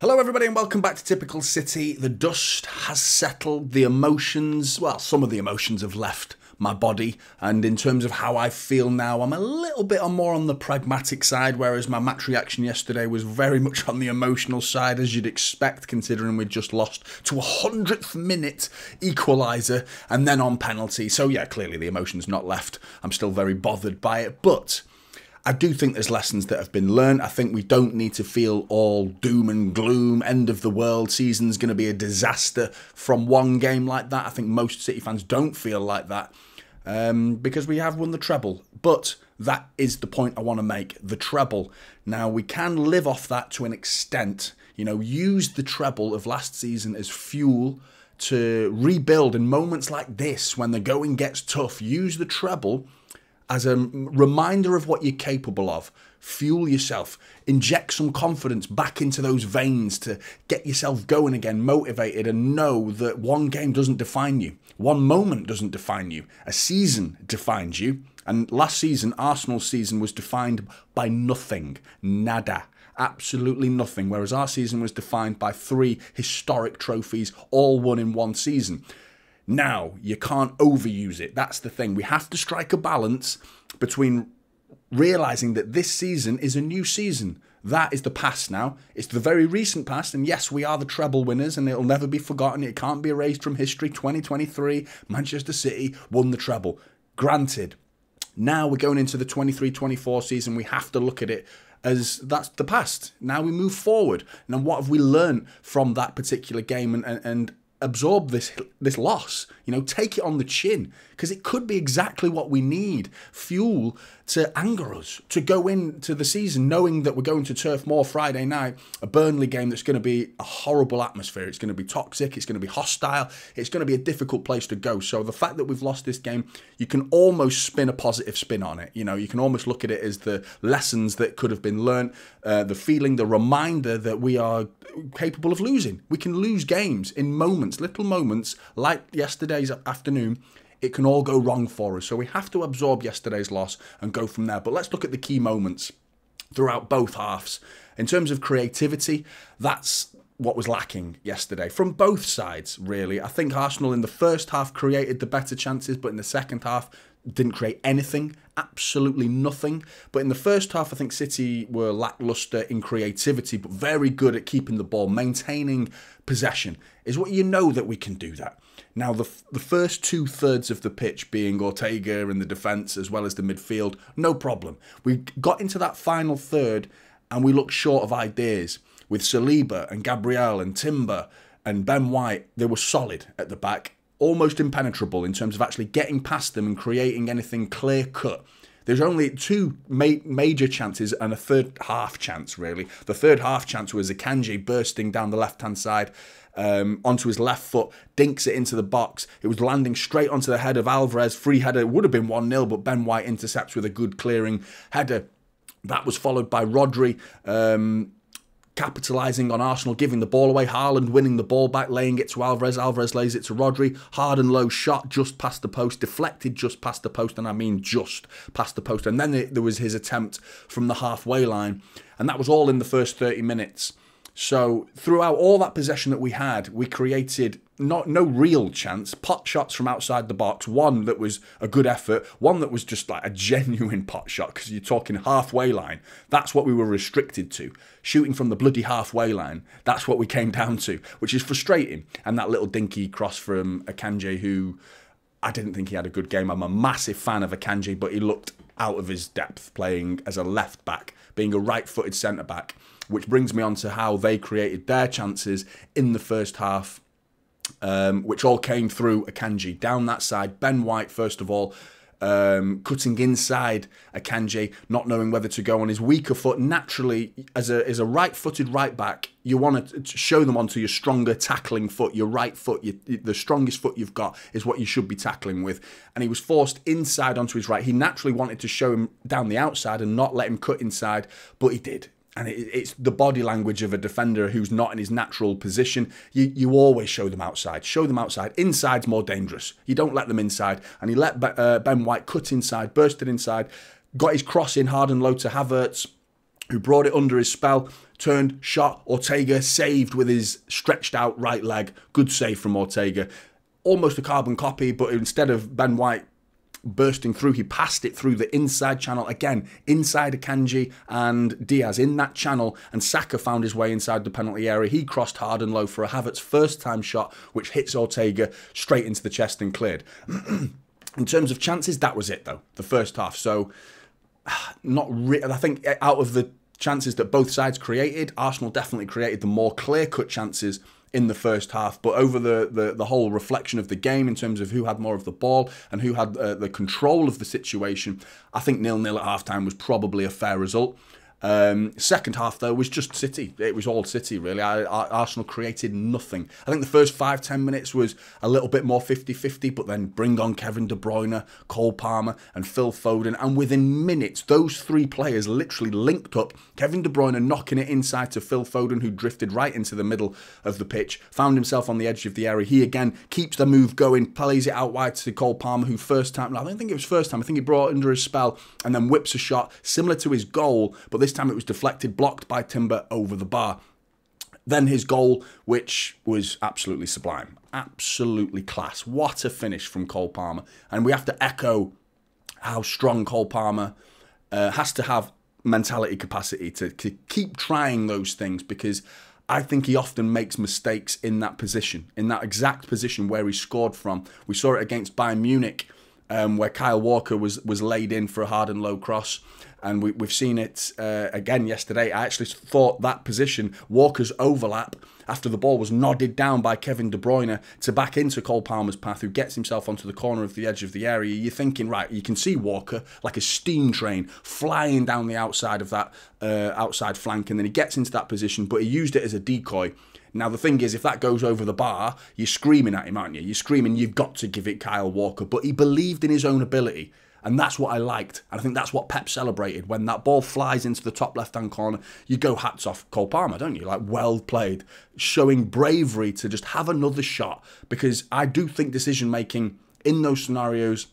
Hello everybody and welcome back to Typical City. The dust has settled, the emotions, well, some of the emotions have left my body, and in terms of how I feel now, I'm a little bit more on the pragmatic side, whereas my match reaction yesterday was very much on the emotional side, as you'd expect, considering we'd just lost to a 100th minute equaliser and then on penalty. So yeah, clearly the emotion's not left. I'm still very bothered by it, but I do think there's lessons that have been learned. I think we don't need to feel all doom and gloom, end of the world, season's going to be a disaster from one game like that. I think most City fans don't feel like that because we have won the treble. But that is the point I want to make, the treble. Now, we can live off that to an extent, you know, use the treble of last season as fuel to rebuild in moments like this when the going gets tough. Use the treble as a reminder of what you're capable of. Fuel yourself. Inject some confidence back into those veins to get yourself going again, motivated, and know that one game doesn't define you. One moment doesn't define you. A season defines you. And last season, Arsenal's season, was defined by nothing. Nada. Absolutely nothing. Whereas our season was defined by 3 historic trophies, all won in one season. Now, you can't overuse it. That's the thing. We have to strike a balance between realising that this season is a new season. That is the past now. It's the very recent past. And yes, we are the treble winners and it'll never be forgotten. It can't be erased from history. 2023, Manchester City won the treble. Granted, now we're going into the 23-24 season. We have to look at it as that's the past. Now we move forward. And what have we learned from that particular game and absorb this loss, you know, take it on the chin, because it could be exactly what we need. Fuel to anger us, to go into the season knowing that we're going to Turf Moor Friday night, a Burnley game that's going to be a horrible atmosphere. It's going to be toxic, it's going to be hostile, it's going to be a difficult place to go. So the fact that we've lost this game, you can almost spin a positive spin on it. You know, you can almost look at it as the lessons that could have been learnt, the feeling, the reminder that we are capable of losing. We can lose games in moments, little moments like yesterday's afternoon. It can all go wrong for us. So we have to absorb yesterday's loss and go from there. But let's look at the key moments throughout both halves. In terms of creativity, that's what was lacking yesterday from both sides, really. I think Arsenal in the first half created the better chances, but in the second half didn't create anything, absolutely nothing. But in the first half, I think City were lacklustre in creativity, but very good at keeping the ball, maintaining possession. Is what you know that we can do that. Now, the first 2/3 of the pitch being Ortega in the defence as well as the midfield, no problem. We got into that final third and we looked short of ideas. With Saliba and Gabriel and Timber and Ben White, they were solid at the back, almost impenetrable in terms of actually getting past them and creating anything clear-cut. There's only 2 major chances and a third half chance, really. The third half chance was Akanji bursting down the left-hand side onto his left foot, dinks it into the box. It was landing straight onto the head of Alvarez. Free header, would have been 1-0, but Ben White intercepts with a good clearing header. That was followed by Rodri capitalising on Arsenal, giving the ball away. Haaland winning the ball back, laying it to Alvarez. Alvarez lays it to Rodri. Hard and low shot just past the post, deflected just past the post, and I mean just past the post. And then there was his attempt from the halfway line, and that was all in the first 30 minutes. So throughout all that possession that we had, we created no real chance. Pot shots from outside the box. One that was a good effort. One that was just like a genuine pot shot, because you're talking halfway line. That's what we were restricted to. Shooting from the bloody halfway line. That's what we came down to, which is frustrating. And that little dinky cross from Akanji, who I didn't think he had a good game. I'm a massive fan of Akanji, but he looked out of his depth playing as a left back, being a right-footed centre-back. Which brings me on to how they created their chances in the first half, which all came through Akanji. Down that side, Ben White, first of all, cutting inside Akanji, not knowing whether to go on his weaker foot. Naturally, as a right-footed right-back, you want to show them onto your stronger tackling foot, your right foot. The strongest foot you've got is what you should be tackling with. And he was forced inside onto his right. He naturally wanted to show him down the outside and not let him cut inside, but he did. And it's the body language of a defender who's not in his natural position. You always show them outside. Show them outside. Inside's more dangerous. You don't let them inside. And he let Ben White cut inside, bursted inside, got his cross in hard and low to Havertz, who brought it under his spell, turned, shot, Ortega saved with his stretched out right leg. Good save from Ortega. Almost a carbon copy, but instead of Ben White bursting through, he passed it through the inside channel. Again, inside Akanji and Diaz in that channel, and Saka found his way inside the penalty area. He crossed hard and low for a Havertz first time shot, which hits Ortega straight into the chest and cleared. In terms of chances, that was it though, the first half. So not really. I think out of the chances that both sides created, Arsenal definitely created the more clear-cut chances in the first half. But over the whole reflection of the game in terms of who had more of the ball and who had the control of the situation, I think 0-0 at half-time was probably a fair result. Second half, though, was just City. It was all City, really. Arsenal created nothing. I think the first 5-10 minutes was a little bit more 50-50, but then bring on Kevin De Bruyne, Cole Palmer and Phil Foden. And within minutes, those three players literally linked up. Kevin De Bruyne knocking it inside to Phil Foden, who drifted right into the middle of the pitch, found himself on the edge of the area. He, again, keeps the move going, plays it out wide to Cole Palmer, who first time, I don't think it was first time, I think he brought it under his spell, and then whips a shot similar to his goal, but this time it was deflected, blocked by Timber over the bar. Then his goal, which was absolutely sublime, absolutely class. What a finish from Cole Palmer. And we have to echo how strong Cole Palmer has to have mentality capacity to keep trying those things, because I think he often makes mistakes in that position, in that exact position where he scored from. We saw it against Bayern Munich, where Kyle Walker was laid in for a hard and low cross. And we've seen it again yesterday. I actually thought that position, Walker's overlap, after the ball was nodded down by Kevin De Bruyne to back into Cole Palmer's path, who gets himself onto the corner of the edge of the area. You're thinking, right, you can see Walker like a steam train flying down the outside of that outside flank, and then he gets into that position, but he used it as a decoy. Now, the thing is, if that goes over the bar, you're screaming at him, aren't you? You're screaming, you've got to give it Kyle Walker. But he believed in his own ability. And that's what I liked. And I think that's what Pep celebrated. When that ball flies into the top left-hand corner, you go hats off Cole Palmer, don't you? Like, well played. Showing bravery to just have another shot. Because I do think decision-making in those scenarios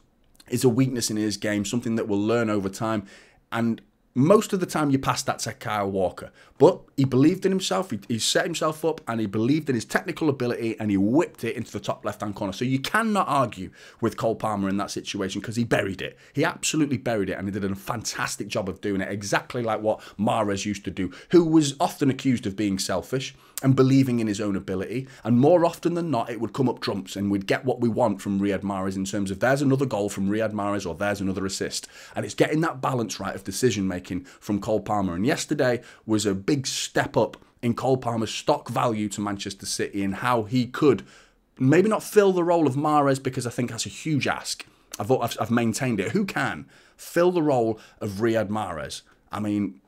is a weakness in his game, something that we'll learn over time. And most of the time you pass that to Kyle Walker. But he believed in himself, he set himself up, and he believed in his technical ability, and he whipped it into the top left-hand corner. So you cannot argue with Cole Palmer in that situation, because he buried it. He absolutely buried it, and he did a fantastic job of doing it, exactly like what Mahrez used to do, who was often accused of being selfish and believing in his own ability. And more often than not, it would come up trumps, and we'd get what we want from Riyad Mahrez in terms of there's another goal from Riyad Mahrez or there's another assist. And it's getting that balance right of decision-making from Cole Palmer. And yesterday was a big step up in Cole Palmer's stock value to Manchester City and how he could maybe not fill the role of Mahrez, because I think that's a huge ask. I've maintained it. Who can fill the role of Riyad Mahrez? I mean,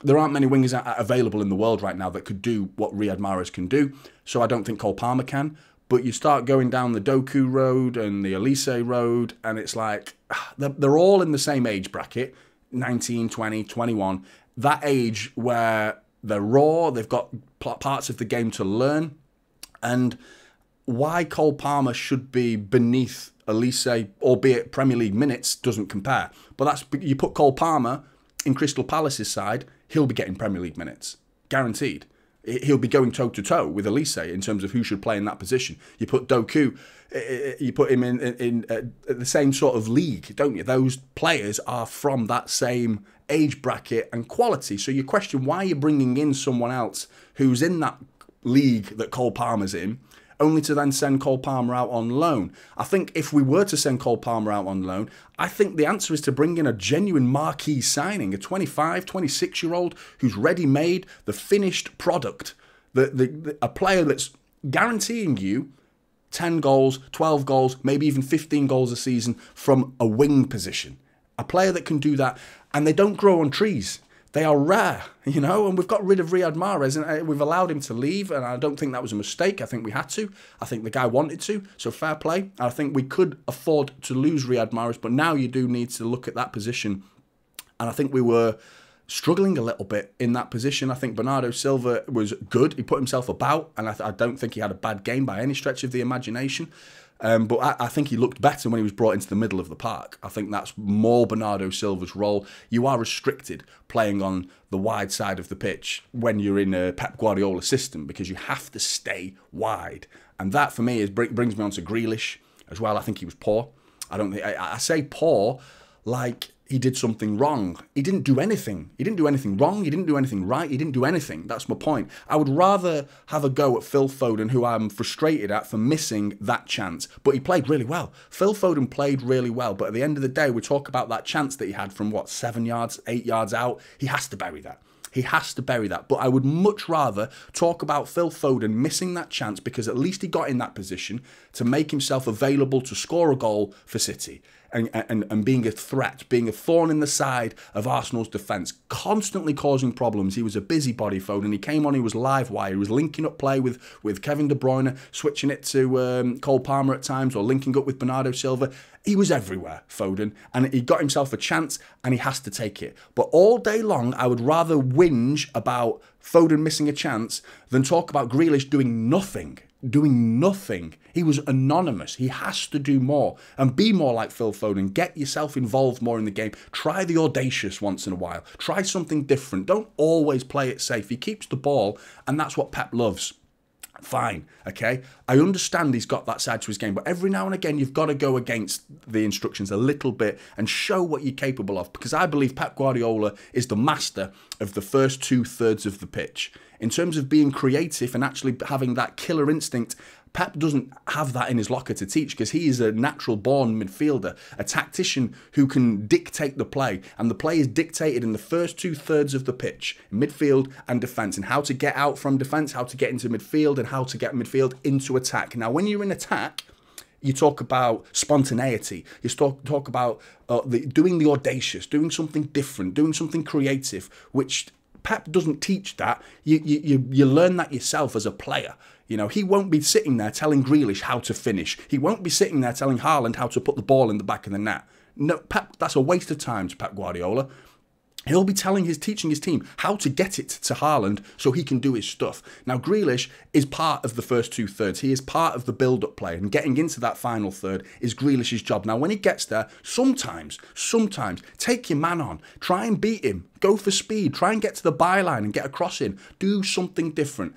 there aren't many wingers available in the world right now that could do what Riyad Mahrez can do, so I don't think Cole Palmer can. But you start going down the Doku road and the Elise road, and it's like, they're all in the same age bracket, 19, 20, 21. That age where they're raw, they've got parts of the game to learn. And why Cole Palmer should be beneath Elise, albeit Premier League minutes, doesn't compare. But that's, you put Cole Palmer in Crystal Palace's side, he'll be getting Premier League minutes. Guaranteed. He'll be going toe-to-toe with Elise in terms of who should play in that position. You put Doku, you put him in the same sort of league, don't you? Those players are from that same age bracket and quality. So you question why you're bringing in someone else who's in that league that Cole Palmer's in, only to then send Cole Palmer out on loan. I think if we were to send Cole Palmer out on loan, I think the answer is to bring in a genuine marquee signing, a 25, 26-year-old who's ready-made, the finished product, a player that's guaranteeing you 10 goals, 12 goals, maybe even 15 goals a season from a wing position. A player that can do that, and they don't grow on trees. They are rare, you know, and we've got rid of Riyad Mahrez and we've allowed him to leave, and I don't think that was a mistake. I think we had to. I think the guy wanted to, so fair play. I think we could afford to lose Riyad Mahrez, but now you do need to look at that position, and I think we were struggling a little bit in that position. I think Bernardo Silva was good. He put himself about, and I don't think he had a bad game by any stretch of the imagination. But I think he looked better when he was brought into the middle of the park. I think that's more Bernardo Silva's role. You are restricted playing on the wide side of the pitch when you're in a Pep Guardiola system because you have to stay wide. And that, for me, brings me on to Grealish as well. I think he was poor. I say poor like he did something wrong. He didn't do anything. He didn't do anything wrong. He didn't do anything right. He didn't do anything. That's my point. I would rather have a go at Phil Foden, who I'm frustrated at for missing that chance. But he played really well. Phil Foden played really well. But at the end of the day, we talk about that chance that he had from, 7 yards, 8 yards out. He has to bury that. He has to bury that. But I would much rather talk about Phil Foden missing that chance because at least he got in that position to make himself available to score a goal for City. And being a threat, being a thorn in the side of Arsenal's defence, constantly causing problems. He was a busybody, Foden. He came on, he was live wire. He was linking up play with Kevin De Bruyne, switching it to Cole Palmer at times, or linking up with Bernardo Silva. He was everywhere, Foden, and he got himself a chance, and he has to take it. But all day long, I would rather whinge about Foden missing a chance than talk about Grealish doing nothing. He was anonymous. He has to do more and be more like Phil Foden. Get yourself involved more in the game. Try the audacious once in a while. Try something different. Don't always play it safe. He keeps the ball, and that's what Pep loves. Fine, okay? I understand he's got that side to his game, but every now and again you've got to go against the instructions a little bit and show what you're capable of, because I believe Pep Guardiola is the master of the first 2/3 of the pitch. In terms of being creative and actually having that killer instinct, Pep doesn't have that in his locker to teach because he is a natural-born midfielder, a tactician who can dictate the play. And the play is dictated in the first 2/3 of the pitch, midfield and defence, and how to get out from defence, how to get into midfield, and how to get midfield into attack. Now, when you're in attack, you talk about spontaneity. You talk about doing the audacious, doing something different, doing something creative, which Pep doesn't teach that. You learn that yourself as a player. You know, he won't be sitting there telling Grealish how to finish. He won't be sitting there telling Haaland how to put the ball in the back of the net. No, Pep, that's a waste of time to Pep Guardiola. He'll be teaching his team how to get it to Haaland so he can do his stuff. Now, Grealish is part of the first 2/3. He is part of the build-up play, and getting into that final third is Grealish's job. Now, when he gets there, sometimes, take your man on. Try and beat him. Go for speed. Try and get to the byline and get a cross in. Do something different.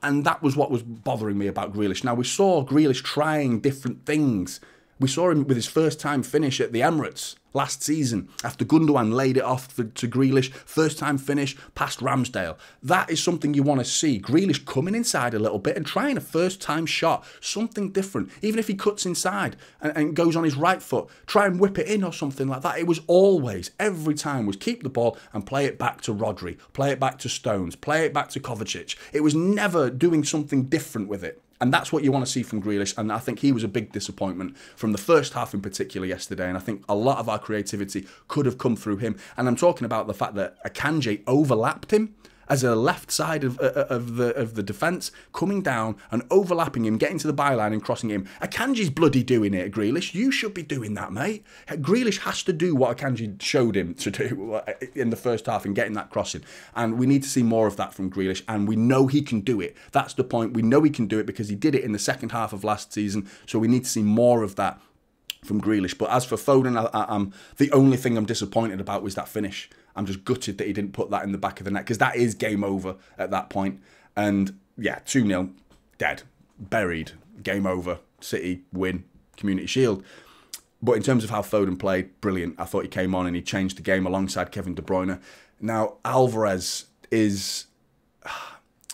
And that was what was bothering me about Grealish. Now, we saw Grealish trying different things. We saw him with his first-time finish at the Emirates last season after Gundogan laid it off to Grealish. First-time finish past Ramsdale. That is something you want to see. Grealish coming inside a little bit and trying a first-time shot. Something different. Even if he cuts inside and goes on his right foot, try and whip it in or something like that. It was always, every time, was keep the ball and play it back to Rodri. Play it back to Stones. Play it back to Kovacic. It was never doing something different with it. And that's what you want to see from Grealish, and I think he was a big disappointment from the first half in particular yesterday, and I think a lot of our creativity could have come through him. And I'm talking about the fact that Akanji overlapped him as a left side of the defence, coming down and overlapping him, getting to the byline and crossing him. Akanji's bloody doing it, Grealish. You should be doing that, mate. Grealish has to do what Akanji showed him to do in the first half and getting that crossing. And we need to see more of that from Grealish, and we know he can do it. That's the point. We know he can do it because he did it in the second half of last season, so we need to see more of that from Grealish. But as for Foden, I'm the only thing I'm disappointed about was that finish. I'm just gutted that he didn't put that in the back of the net because that is game over at that point. And yeah, 2-0, dead, buried, game over, City win, Community Shield. But in terms of how Foden played, brilliant. I thought he came on and he changed the game alongside Kevin De Bruyne. Now, Alvarez is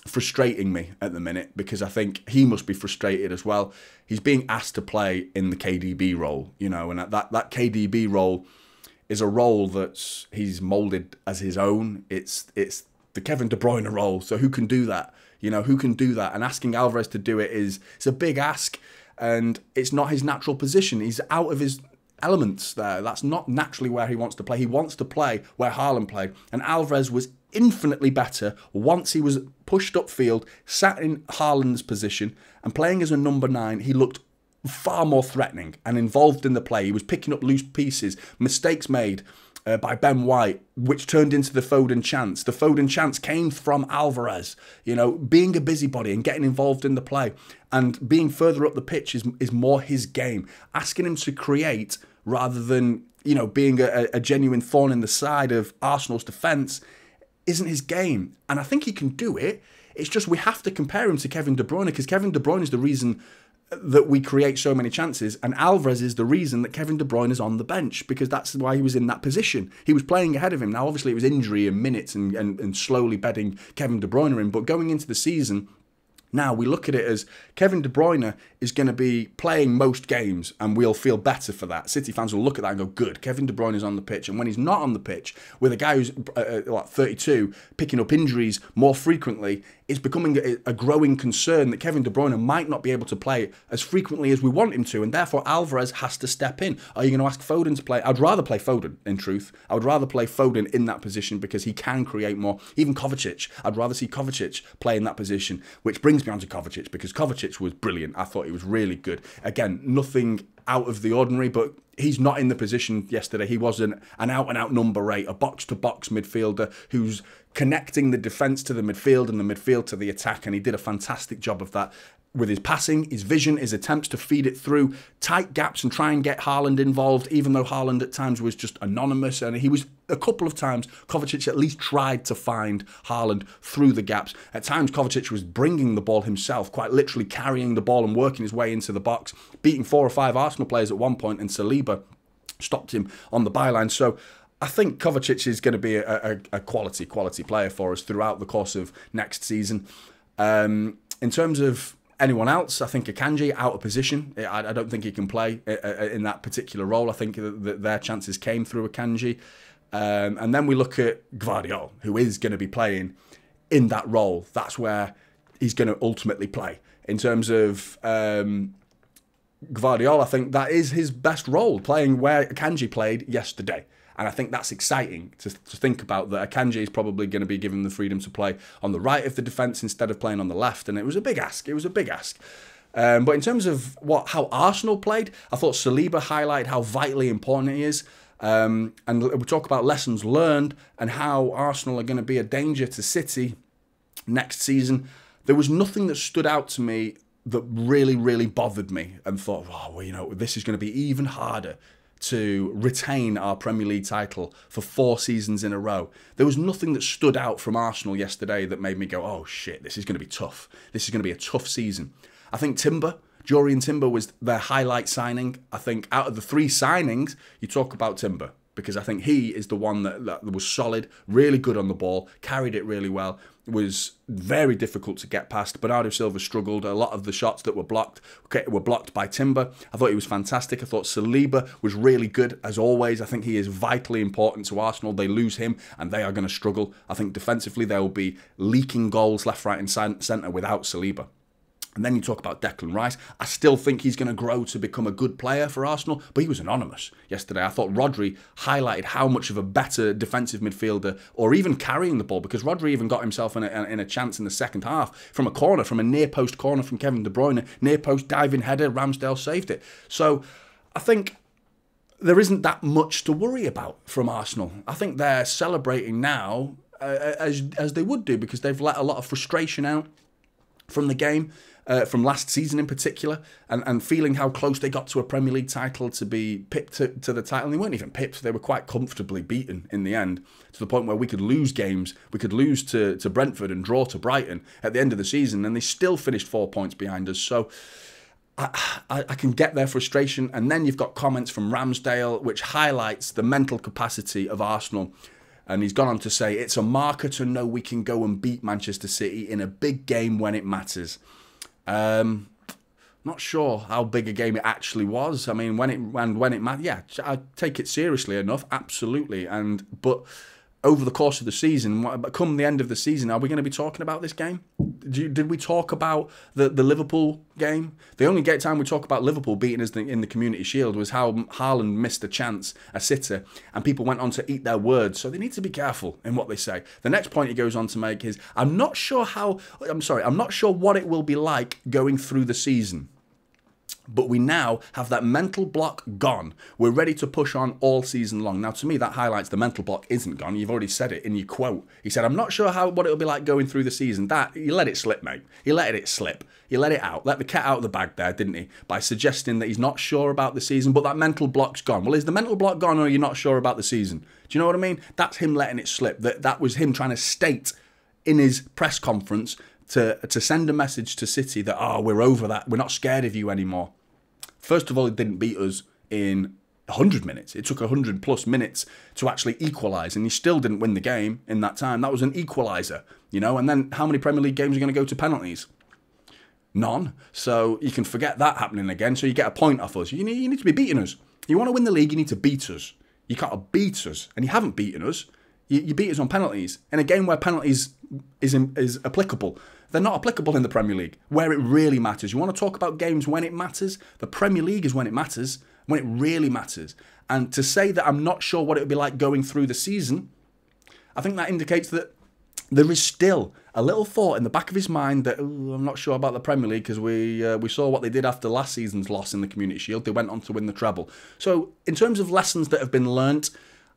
frustrating me at the minute because I think he must be frustrated as well. He's being asked to play in the KDB role, you know, and that KDB role is a role that he's moulded as his own. It's the Kevin De Bruyne role. So who can do that? You know, who can do that? And asking Alvarez to do it it's a big ask, and it's not his natural position. He's out of his elements there. That's not naturally where he wants to play. He wants to play where Haaland played, and Alvarez was infinitely better once he was pushed upfield, sat in Haaland's position, and playing as a number 9. He looked far more threatening and involved in the play. He was picking up loose pieces, mistakes made, by Ben White, which turned into the Foden chance. The Foden chance came from Alvarez, you know, being a busybody and getting involved in the play and being further up the pitch is more his game. Asking him to create rather than, you know, being a genuine thorn in the side of Arsenal's defence isn't his game. And I think he can do it. It's just we have to compare him to Kevin De Bruyne because Kevin De Bruyne is the reason that we create so many chances, and Alvarez is the reason that Kevin De Bruyne is on the bench, because that's why he was in that position. He was playing ahead of him. Now, obviously, it was injury and minutes and slowly bedding Kevin De Bruyne in, but going into the season, now we look at it as Kevin De Bruyne is going to be playing most games and we'll feel better for that. City fans will look at that and go, good, Kevin De Bruyne is on the pitch. And when he's not on the pitch, with a guy who's like 32, picking up injuries more frequently, it's becoming a growing concern that Kevin De Bruyne might not be able to play as frequently as we want him to, and therefore Alvarez has to step in. Are you going to ask Foden to play? I'd rather play Foden, in truth. I would rather play Foden in that position because he can create more. Even Kovacic, I'd rather see Kovacic play in that position, which brings me on to Kovacic, because Kovacic was brilliant. I thought he was really good. Again, nothing out of the ordinary, but he's not in the position yesterday. He was an out-and-out number 8, a box-to-box midfielder who's connecting the defence to the midfield and the midfield to the attack, and he did a fantastic job of that with his passing, his vision, his attempts to feed it through tight gaps and try and get Haaland involved, even though Haaland at times was just anonymous. And he was, a couple of times, Kovacic at least tried to find Haaland through the gaps. At times, Kovacic was bringing the ball himself, quite literally carrying the ball and working his way into the box, beating 4 or 5 Arsenal players at one point, and Saliba stopped him on the byline. So I think Kovacic is going to be a quality player for us throughout the course of next season. In terms of anyone else, I think Akanji out of position. I don't think he can play in that particular role. I think that their chances came through Akanji. And then we look at Gvardiol, who is going to be playing in that role. That's where he's going to ultimately play. In terms of Gvardiol, I think that is his best role, playing where Akanji played yesterday. And I think that's exciting to think about, that Akanji is probably going to be given the freedom to play on the right of the defence instead of playing on the left. And it was a big ask. It was a big ask. But in terms of how Arsenal played, I thought Saliba highlighted how vitally important he is. And we talk about lessons learned and how Arsenal are going to be a danger to City next season. There was nothing that stood out to me that really, really bothered me and thought, oh, well, you know, this is going to be even harder to retain our Premier League title for 4 seasons in a row. There was nothing that stood out from Arsenal yesterday that made me go, oh shit, this is going to be tough. This is going to be a tough season. I think Jorian Timber was their highlight signing. I think out of the 3 signings, you talk about Timber, because I think he is the one that was solid, really good on the ball, carried it really well, was very difficult to get past. Bernardo Silva struggled. A lot of the shots that were blocked by Timber. I thought he was fantastic. I thought Saliba was really good, as always. I think he is vitally important to Arsenal. They lose him and they are going to struggle. I think defensively they will be leaking goals left, right and centre without Saliba. And then you talk about Declan Rice. I still think he's going to grow to become a good player for Arsenal, but he was anonymous yesterday. I thought Rodri highlighted how much of a better defensive midfielder, or even carrying the ball, because Rodri even got himself in a chance in the second half from a corner, from a near-post corner from Kevin De Bruyne, near-post diving header, Ramsdale saved it. So I think there isn't that much to worry about from Arsenal. I think they're celebrating now as they would do, because they've let a lot of frustration out from the game. From last season in particular, and feeling how close they got to a Premier League title, to be pipped to the title. And they weren't even pipped, they were quite comfortably beaten in the end, to the point where we could lose games. We could lose to Brentford and draw to Brighton at the end of the season, and they still finished 4 points behind us. So I can get their frustration. And then you've got comments from Ramsdale, which highlights the mental capacity of Arsenal. And he's gone on to say, it's a marker to know we can go and beat Manchester City in a big game when it matters. Not sure how big a game it actually was. I mean, when it mattered, yeah, I take it seriously enough, absolutely. But over the course of the season, come the end of the season, are we going to be talking about this game? Did we talk about the Liverpool game? The only time we talk about Liverpool beating us in the Community Shield was how Haaland missed a chance, a sitter, and people went on to eat their words. So they need to be careful in what they say. The next point he goes on to make is, I'm not sure what it will be like going through the season. But we now have that mental block gone. We're ready to push on all season long. Now, to me, that highlights the mental block isn't gone. You've already said it in your quote. He said, I'm not sure what it'll be like going through the season. You let it slip, mate. You let it slip. You let it out. Let the cat out of the bag there, didn't he? By suggesting that he's not sure about the season, but that mental block's gone. Well, is the mental block gone, or are you not sure about the season? Do you know what I mean? That's him letting it slip. That was him trying to state in his press conference to send a message to City that, oh, we're over that. We're not scared of you anymore. First of all, it didn't beat us in 100 minutes. It took 100 plus minutes to actually equalise, and he still didn't win the game in that time. That was an equaliser, you know. And then how many Premier League games are going to go to penalties? None. So you can forget that happening again. So you get a point off us. You need to be beating us. You want to win the league, you need to beat us. You can't beat us, and you haven't beaten us. You beat us on penalties. In a game where penalties is applicable. They're not applicable in the Premier League, where it really matters. You want to talk about games when it matters? The Premier League is when it matters, when it really matters. And to say that I'm not sure what it would be like going through the season, I think that indicates that there is still a little thought in the back of his mind that, I'm not sure about the Premier League, because we saw what they did after last season's loss in the Community Shield. They went on to win the treble. So in terms of lessons that have been learnt,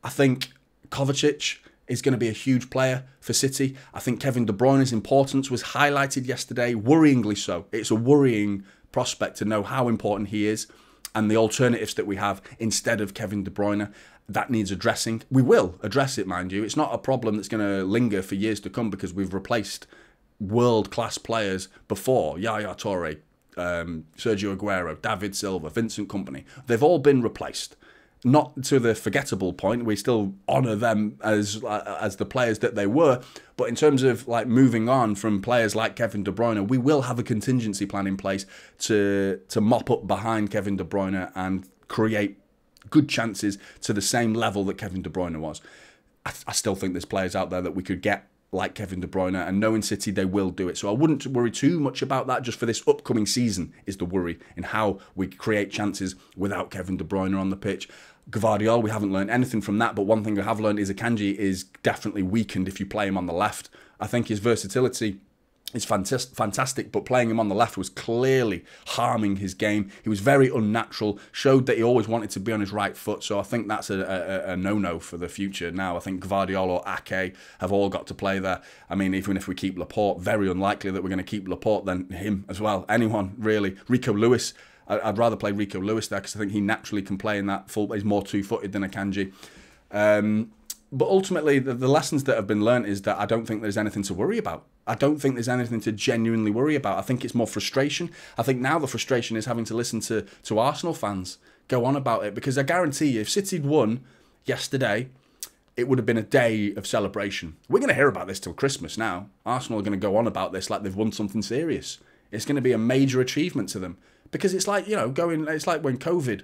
I think Kovacic is going to be a huge player for City. I think Kevin De Bruyne's importance was highlighted yesterday, worryingly so. It's a worrying prospect to know how important he is and the alternatives that we have instead of Kevin De Bruyne. That needs addressing. We will address it, mind you. It's not a problem that's going to linger for years to come because we've replaced world-class players before. Yaya Toure, Sergio Aguero, David Silva, Vincent Kompany. They've all been replaced. Not to the forgettable point, we still honour them as the players that they were, but in terms of like moving on from players like Kevin De Bruyne, we will have a contingency plan in place to mop up behind Kevin De Bruyne and create good chances to the same level that Kevin De Bruyne was. I still think there's players out there that we could get like Kevin De Bruyne, and knowing City, they will do it. So I wouldn't worry too much about that. Just for this upcoming season is the worry in how we create chances without Kevin De Bruyne on the pitch. Gvardiol, we haven't learned anything from that, but one thing I have learned is Akanji is definitely weakened if you play him on the left. I think his versatility is fantastic, but playing him on the left was clearly harming his game. He was very unnatural, showed that he always wanted to be on his right foot, so I think that's a no-no for the future now. I think Gvardiol or Ake have all got to play there. I mean, even if we keep Laporte, very unlikely that we're going to keep Laporte than him as well. Anyone, really. Rico Lewis, I'd rather play Rico Lewis there because I think he naturally can play in that full. He's more two-footed than Akanji. But ultimately, the lessons that have been learnt is that I don't think there's anything to worry about. I don't think there's anything to genuinely worry about. I think it's more frustration. I think now the frustration is having to listen to Arsenal fans go on about it, because I guarantee you, if City had won yesterday, it would have been a day of celebration. We're going to hear about this till Christmas now. Arsenal are going to go on about this like they've won something serious. It's going to be a major achievement to them, because it's like, you know, it's like when COVID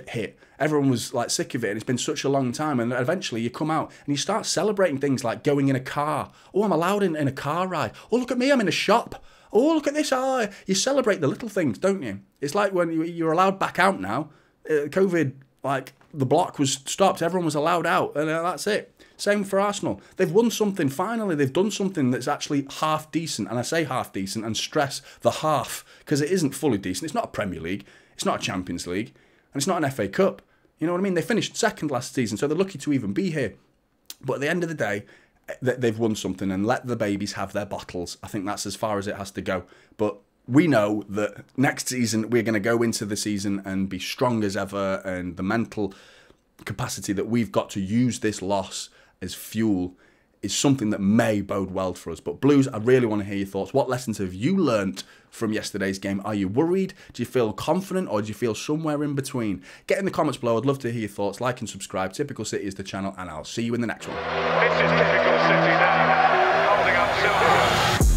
hit, everyone was like sick of it, and it's been such a long time, and eventually you come out and you start celebrating things like going in a car. Oh, I'm allowed in a car ride. Oh, look at me, I'm in a shop. Oh, look at this. Oh, you celebrate the little things, don't you? It's like when you're allowed back out now. COVID, like, the block was stopped, everyone was allowed out, and that's it. Same for Arsenal. They've won something, finally. They've done something that's actually half decent, and I say half decent and stress the half, because it isn't fully decent. It's not a Premier League, it's not a Champions League, and it's not an FA Cup. You know what I mean? They finished second last season, so they're lucky to even be here. But at the end of the day, they've won something, and let the babies have their bottles. I think that's as far as it has to go. But we know that next season we're going to go into the season and be strong as ever, and the mental capacity that we've got to use this loss as fuel is something that may bode well for us. But Blues, I really want to hear your thoughts. What lessons have you learnt from yesterday's game? Are you worried? Do you feel confident, or do you feel somewhere in between? Get in the comments below. I'd love to hear your thoughts. Like and subscribe. Typical City is the channel, and I'll see you in the next one. This is Typical City now, holding up silver.